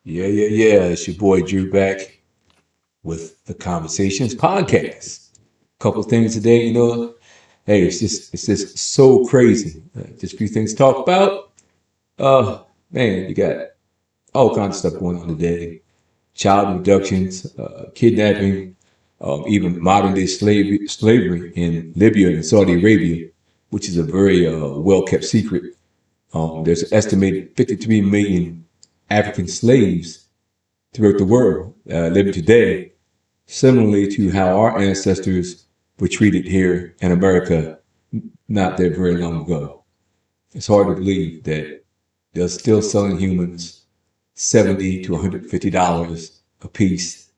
Yeah. It's your boy Drew back with the Conversations Podcast. Couple things today, Hey, it's just so crazy. Just a few things to talk about. Uh, man, you got all kinds of stuff going on today. Child abductions, kidnapping, even modern day slavery in Libya and Saudi Arabia, which is a very well kept secret. There's an estimated 53 million African slaves throughout the world living today, similarly to how our ancestors were treated here in America not that very long ago. It's hard to believe that they're still selling humans $70 to $150 a piece.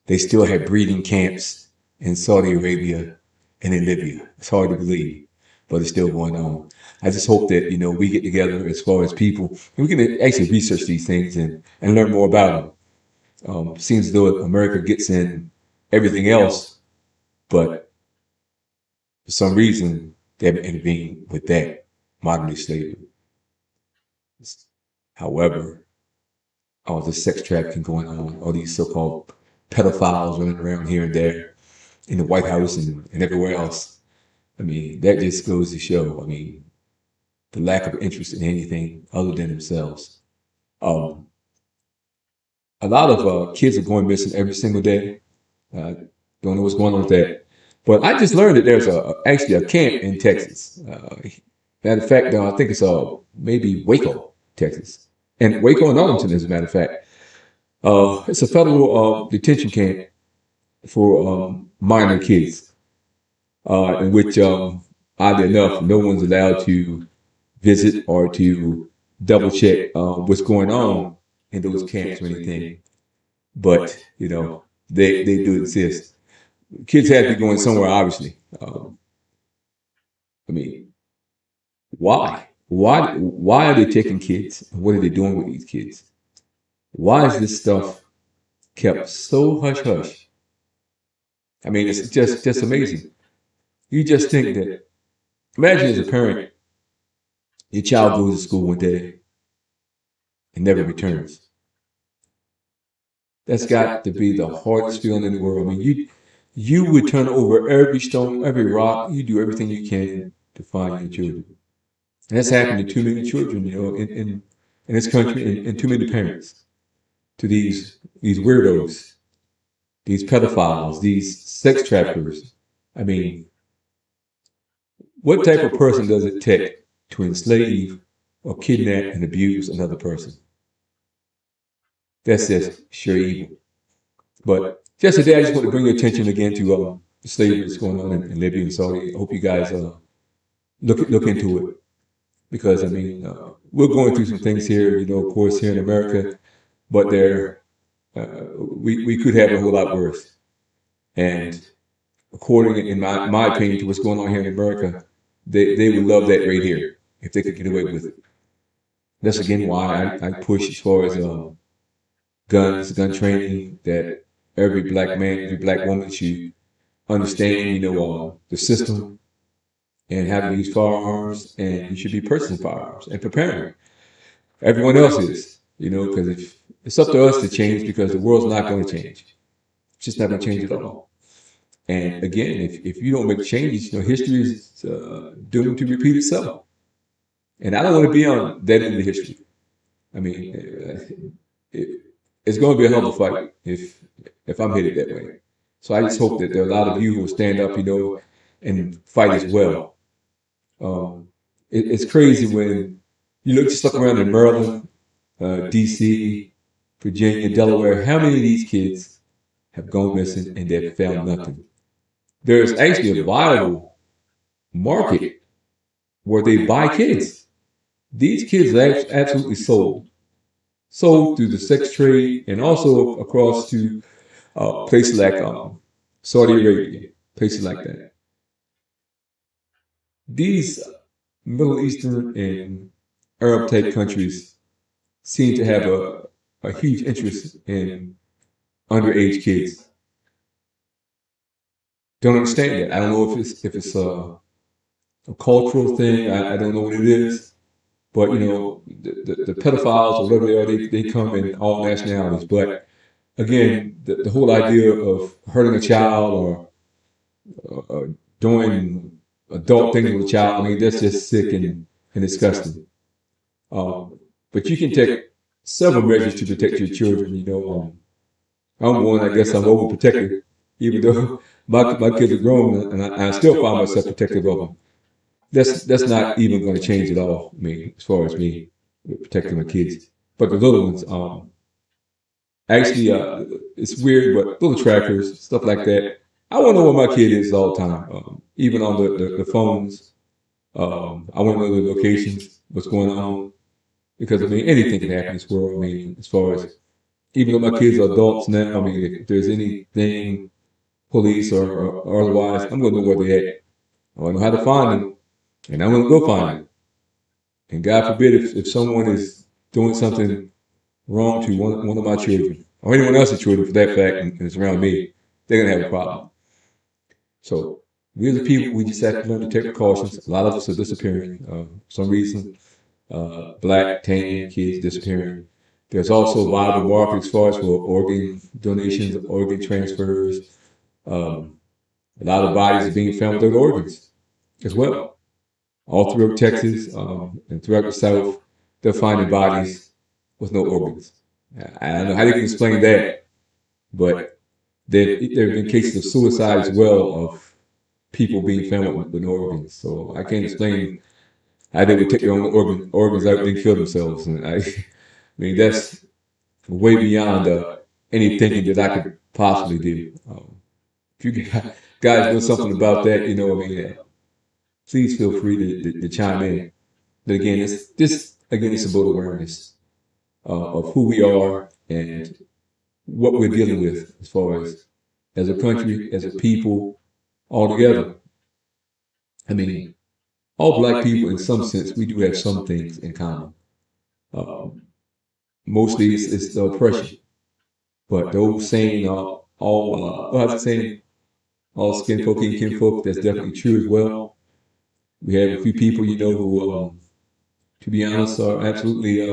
They still have breeding camps in Saudi Arabia and in Libya. It's hard to believe, but it's still going on. I just hope that, we get together as far as people and we can actually research these things and learn more about them. Seems as though America gets in everything else, but for some reason they haven't intervened with that modern day slavery. However, all the sex trafficking going on, all these so-called pedophiles running around here and there in the White House and everywhere else. I mean, that just goes to show, the lack of interest in anything other than themselves. Um, a lot of kids are going missing every single day. Don't know what's going on with that. But I just learned that there's actually a camp in Texas. Matter of fact, I think it's maybe Waco, Texas, and Waco and Arlington, as a matter of fact. It's a federal detention camp for minor kids, in which, oddly enough, no one's allowed to visit or to double check what's going on in those camps or anything. But they do exist. Kids have to be going somewhere, obviously. I mean, why? Why are they taking kids? What are they doing with these kids? Why is this stuff kept so hush hush? I mean, it's just amazing. You just think that. Imagine as a parent, your child goes to school one day and never returns. That's got to be the hardest feeling in the world. I mean, you would turn over every stone, every rock. You do everything you can to find your children. And that's happened to too many children, in this country, and too many parents. To these weirdos, these pedophiles, these sex traffickers. I mean, what type of person does it take to enslave or kidnap and abuse another person? That's just sheer evil. But just today, I just want to bring your attention again to the slavery that's going on in Libya and Saudi. I hope you guys look into it because we're going through some things here, of course, here in America, but we could have a whole lot worse. And according, in my opinion, to what's going on here in America, they would love that right here if they could get away with it. That's again why I push as far as guns, gun training, that every black man, every black woman should understand, the system and how to use firearms, and you should be purchasing firearms and preparing. Everyone else is, because if it's up to us to change, because the world's not going to change. It's just not going to change at all. And again, if you don't make changes, history is doomed to repeat itself. And I don't want to be on that end of history. I mean, it's going to be a hell of a fight if I'm headed that way. So I just hope that there are a lot of you who will stand up, and fight as well. It's crazy when you look around in Maryland, D.C., Virginia, Delaware. How many of these kids have gone missing and they've found nothing? There's actually a viable market where they buy kids. These kids are absolutely sold through the sex trade, and also across to places like Saudi Arabia, places like that. These Middle Eastern and Arab type countries seem to have a huge interest in underage kids. Don't understand that. I don't know if it's a cultural thing. I don't know what it is, But the pedophiles or whatever they are, they come in all nationalities. But again, the whole idea of hurting a child or doing adult things with a child, I mean, that's just sick and disgusting. But you can take several measures to protect your children. I'm one, I guess I'm overprotective, even though my kids are grown, and I still find myself protective of them. That's not even going to change at all. I mean, as far as me protecting my kids, but the little ones, actually, it's weird, but little trackers, stuff like that. I want to know where my kid is all the time, even on the phones. I want to know the locations, what's going on, because I mean anything can happen in this world. I mean, as far as even though my kids are adults now, I mean, if there's anything, police or otherwise, I'm going to know where they're at. I want to know how to find them, and I'm going to go find them. And God forbid if someone is doing something wrong to one of my children, or anyone else's children for that fact, and it's around me, they're going to have a problem. So we as a people, we just have to learn to take precautions. A lot of us are disappearing. For some reason, black, tan kids disappearing. There's also viable markets as far as for organ donations, organ transfers. A lot of bodies are being found without organs as well. All throughout Texas and throughout the South, they're finding bodies with no organs. I don't know how you can explain that, but there have been cases of suicide as well of people being found with no organs. So I can't explain how they would take their own organs out and kill themselves. And I mean, that's way beyond any thinking that I could possibly do. If you guys know something about that, I mean, please feel free to chime in. But again, it's about awareness of who we are and what we're dealing with as far as a country, as a people, all together. I mean, all black people, in some sense, we do have some things in common. Mostly it's the oppression. But the old saying, how's it saying? All skin folk ain't kin folk, that's definitely true as well. We have a few people, who, to be honest, are absolutely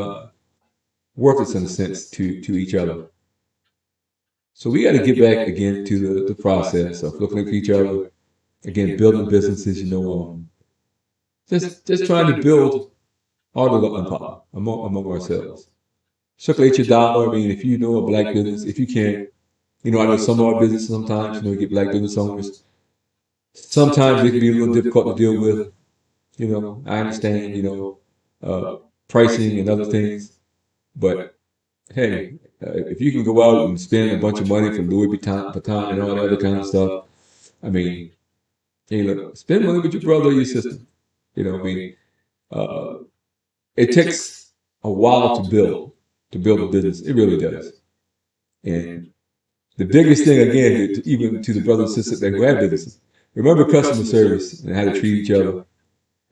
worthless in a sense to each other. So we got to get back again to the process of looking at each other, again, building businesses, just trying to build our little empire among ourselves. Circulate your dollar. I mean, if you know a black business, if you can, I know some of our businesses sometimes, you get black business owners. Sometimes it can be a little difficult to deal with. I understand, pricing and other things. But hey, if you can go out and spend a bunch of money for Louis Vuitton and all that other kind of stuff, I mean, hey, look, spend money with your brother or your sister. I mean, it takes a while to build a business. It really does. And the biggest thing, again, even to the brothers and sisters that who have businesses, remember customer service and how to treat each other.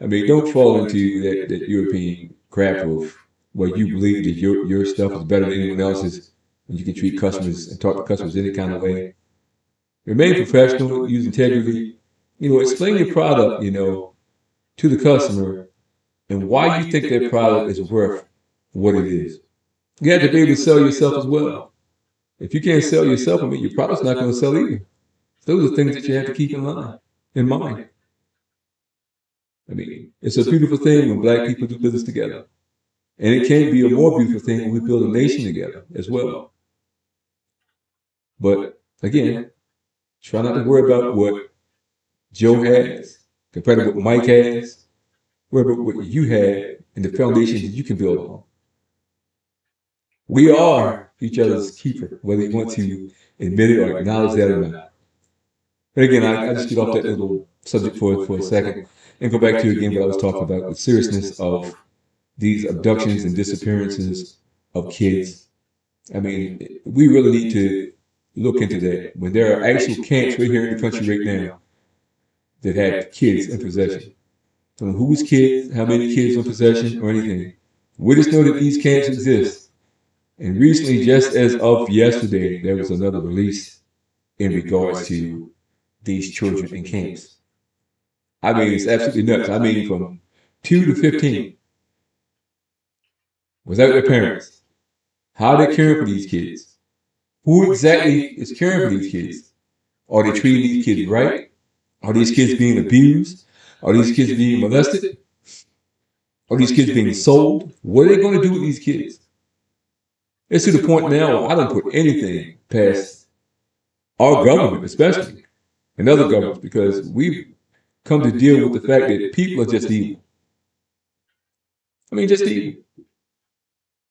I mean, don't fall into that European crap of where you believe that your stuff is better than anyone else's, and you can treat customers and talk to customers any kind of way. Remain professional, use integrity. Explain your product, to the customer and why you think their product is worth what it is. You have to be able to sell yourself as well. If you can't sell yourself, I mean, your product's not going to sell either. Those are things that you have to keep in mind. I mean, it's a beautiful thing when black people do business together. And it can be a more beautiful thing when we build a nation together as well. But again, try not to worry about what Joe has compared to what Mike has. Worry about what you have and the foundation that you can build on. We are each other's keeper, whether you want to admit it or acknowledge that or not. But again, I just get off that little subject for a second and go back to again what I was talking about, the seriousness of these abductions and disappearances of kids. I mean, we really need to look into that. When there are actual camps right here in the country right now that have kids in possession. I mean, whose kids, how many kids in possession or anything. We just know that these camps exist. And recently, just as of yesterday, there was another release in regards to these children in camps. I mean, it's absolutely nuts. I mean, from 2 to 15. without their parents? How are they caring for these kids? Who exactly is caring for these kids? Are they treating these kids right? Are these kids being abused? Are these kids being molested? Are these kids being sold? What are they going to do with these kids? It's to the point now where I don't put anything past our government, especially, and other governments, because we've come to deal with the fact that people are just evil. I mean, just evil.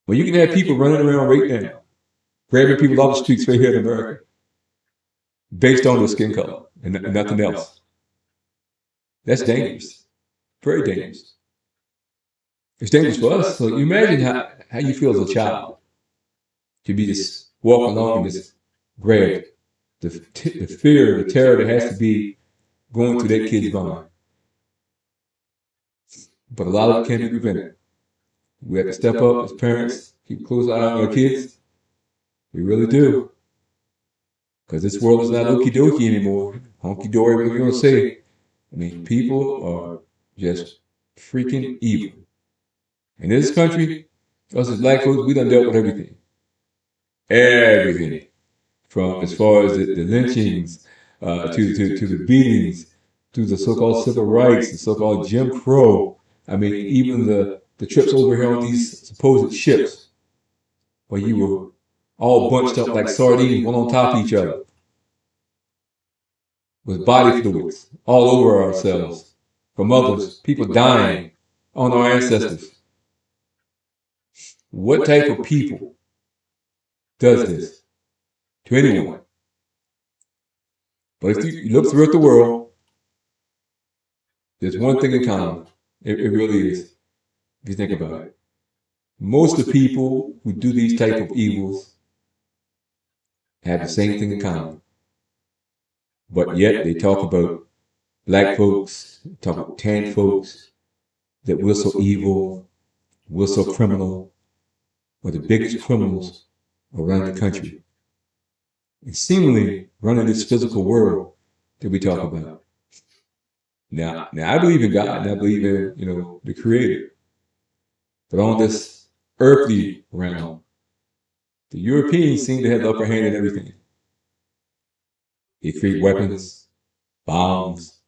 Well, you can have people running around right now, grabbing people off the streets right here in America, based on their skin color and nothing else. That's dangerous. Very dangerous. It's dangerous for us. So you imagine how you feel as a child to be just walking along and just grab the fear, the terror that has to be going through that kid's mind. But a lot of it can't be prevented. We have to step up as parents, keep a close eye on our kids. We really do. Because this world is not okie dokie anymore. Honky dory, what you want to say. I mean, people are just freaking evil. In this country, us as black folks, we done dealt with everything. Everything. From as far as the lynchings, to the beatings, to the so-called civil rights, the so-called Jim Crow. I mean, even the trips over here on these supposed ships where you were all bunched up like sardines, one on top of each other, with body fluids all over ourselves, from others, people dying on our ancestors. What type of people does this to anyone? But if you look throughout the world, there's one thing in common. It really is. If you think about it. Most of the people who do these type of evils have the same thing in common. But yet they talk about black folks, talk about tan folks, that we're so evil, we're so criminal, we're the biggest criminals around the country. And seemingly running this physical world that we talk about. Now I believe in God and I believe in, the Creator. But on this earthly realm, the Europeans seem to have the upper hand in everything. They create weapons, bombs,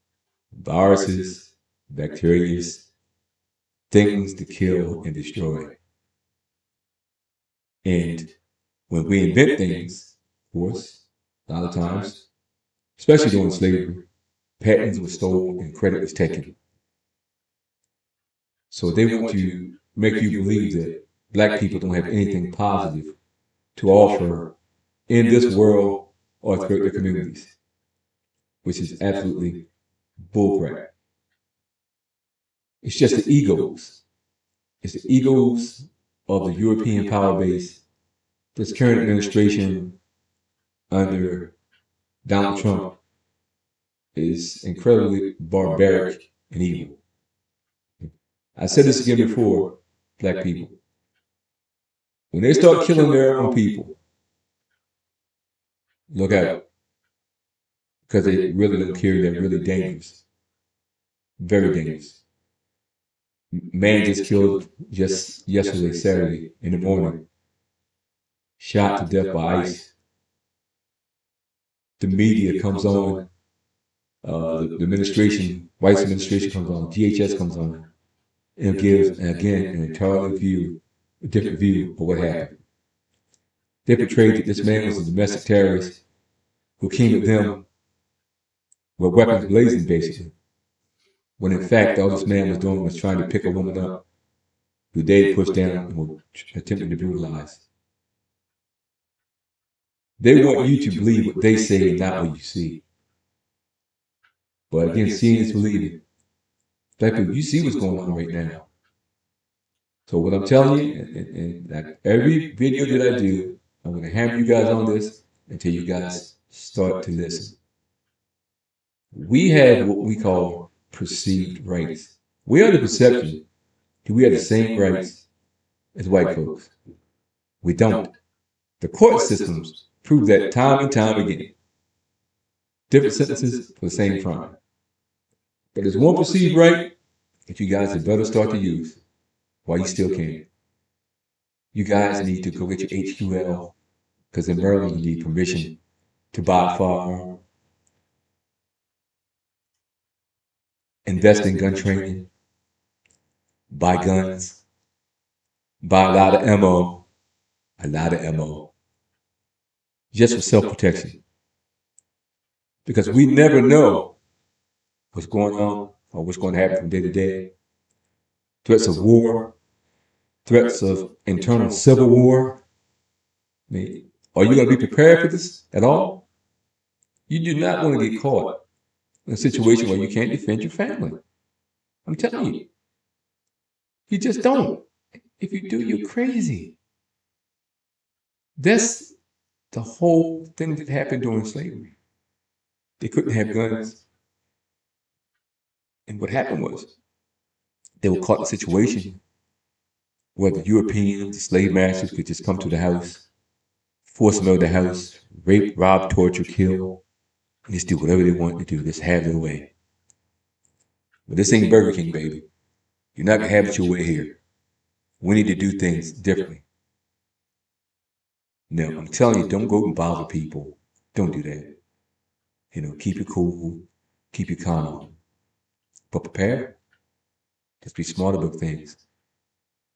viruses, bacteria, things to kill and destroy. And when we invent things, of course, a lot of times, especially during slavery, patents were stolen and credit was taken. So they want to make you believe that black people don't have anything positive to offer in this world or throughout their communities, which is absolutely bullcrap. It's just the egos. It's the egos of the European power base. This current administration under Donald Trump is incredibly barbaric and evil. I said this again before, black people. When they start killing their own people, look out. Because they really don't care, they're really dangerous. Very dangerous. Man just killed just yesterday, Saturday, in the morning. Shot to death by ICE. The media comes on. The administration, White's administration comes on. DHS comes on. And gives, again, an entirely different view of what happened. They portrayed that this man was a domestic terrorist who came at them with weapons blazing, basically. When in fact, all this man was doing was trying to pick a woman up who they pushed down and were attempting to brutalize. They want you to believe what they say and not what you see. But again, seeing is believing. Like, you see what's going on right now. So what I'm telling you, and like every video that I do, I'm going to hammer you guys on this until you guys start to listen. We have what we call perceived rights. We are the perception that we have the same rights as white folks. We don't. The court systems prove that time and time again. Different sentences for the same crime. But there's one perceived right that you guys had better start to use while you still can. You guys need to go get your HQL because in Maryland you need permission to buy a firearm, invest in gun training, buy guns, buy a lot of ammo, just for self protection. Because we never know what's going on or what's going to happen from day to day. Threats of war, threats of internal civil war. I mean, are you going to be prepared for this at all? You do not want to get caught in a situation where you can't defend your family. I'm telling you, you just don't. If you do, you're crazy. That's the whole thing that happened during slavery. They couldn't have guns. And what happened was they were caught in a situation where the Europeans, the slave masters, could just come to the house, force them out of the house, rape, rob, torture, kill, and just do whatever they want to do. Just have their way. But this ain't Burger King, baby. You're not going to have it your way here. We need to do things differently. No, I'm telling you, don't go and bother people. Don't do that. Keep it cool, keep it calm. But prepare. Just be smart about things.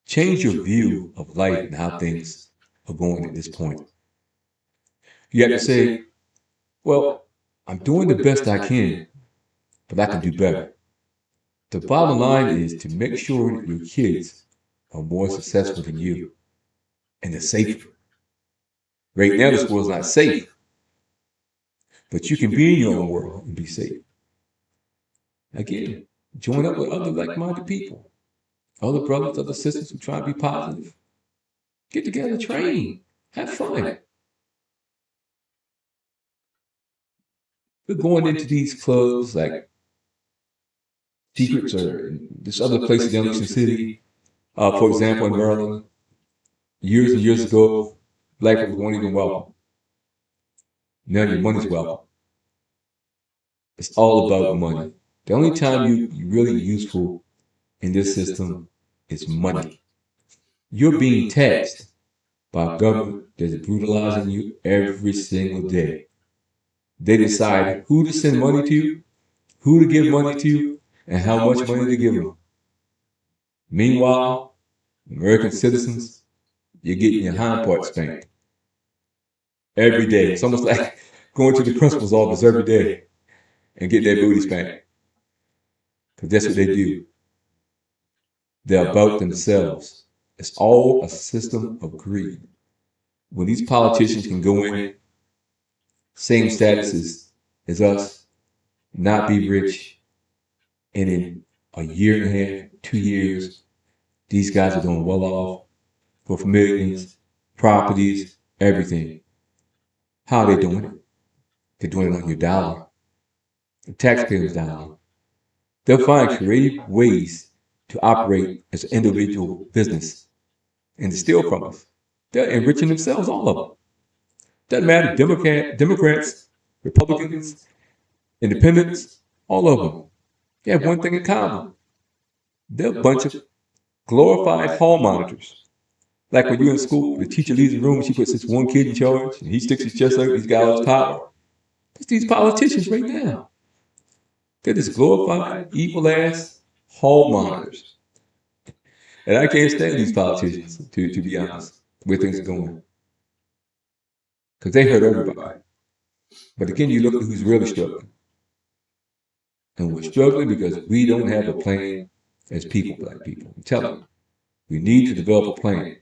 Change your view of life and how things are going at this point. You have to say, well, I'm doing the best I can, but I can do better. The bottom line is to make sure that your kids are more successful than you and they're safer. Right now, this world's not safe, but you can be in your own world and be safe. Again, join up with other like-minded people, other brothers, other sisters who try to be positive. Get together, train, have fun. We're going into these clubs like Secrets or this other places in Ocean City. For example, in Maryland, years and years ago, black people weren't even welcome. Now your money's welcome. It's all about money. The only time you're really useful in this system is money. You're being taxed by a government that's brutalizing you every single day. They decide who to send money to, who to give money to, and how much money to give them. Meanwhile, American citizens, you're getting your hind part spanked every day. It's almost like going to the principal's office every day and getting their booty spanked. Because that's what they do. They're about themselves. It's all a system of greed. When these politicians can go in, same status as us, not be rich, and in a year and a half, 2 years, these guys are doing well off for millions, properties, everything. How are they doing it? They're doing it on your dollar, the taxpayer's dollar. They'll find creative ways to operate as an individual business and to steal from us. They're enriching themselves, all of them. Doesn't matter, Democrats, Republicans, Independents, all of them. They have one thing in common. They're a bunch of glorified hall monitors. Like when you're in school, the teacher leaves the room and she puts this one kid in charge and he sticks his chest out, he's got all his power. It's these politicians right now. They're just glorified, evil ass hall monitors. And I can't stand these politicians, to be honest, where things are going. Because they hurt everybody. But again, you look at who's really struggling. And we're struggling because we don't have a plan as people, black people. I'm telling you, we need to develop a plan.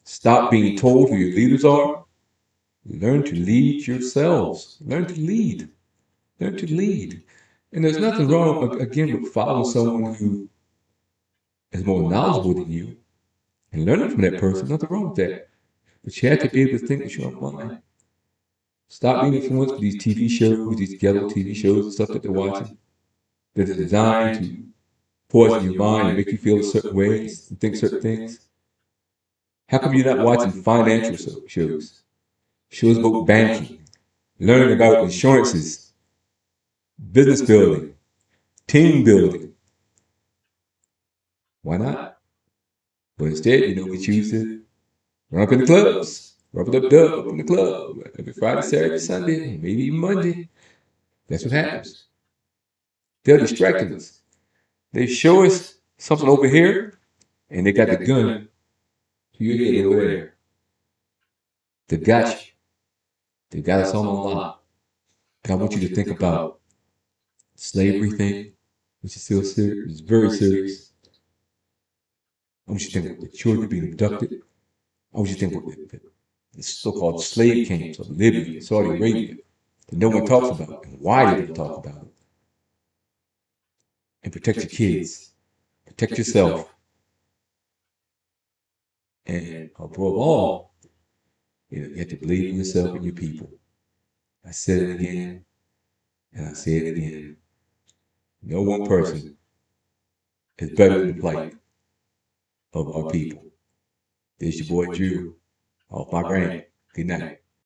Stop being told who your leaders are. Learn to lead yourselves. Learn to lead. Learn to lead. And there's nothing wrong, again, with following someone who is more knowledgeable than you and learning from that person. Nothing wrong with that. But you have to be able to think with your own mind. Stop being influenced by these TV shows, these yellow TV shows and stuff that they're watching. They're designed to poison your mind and make you feel a certain way and think certain things. How come you're not watching financial shows? Shows about banking, learning about insurances, business building, team building. Why not? But instead, we choose to Run up in the clubs. Rub it up, dub up in the club. Every Friday, Saturday, Sunday, maybe even Monday. That's what happens. They're distracting us. They show us something over here, and they got the gun to your head over there. They got you. They got us on lock. And I want you to think about slavery thing, which is still serious. It's very serious. I want you to think about the children being abducted. I want you to think about the so-called slave camps of Libya, Saudi Arabia, that no one talks about, and why they don't talk about it. And protect your kids. Protect yourself. And above all, you have to believe in yourself and your people. I said it again, and I say it again. No one person is better than the plight of our people. This is your boy Drew, off my brain. Good night.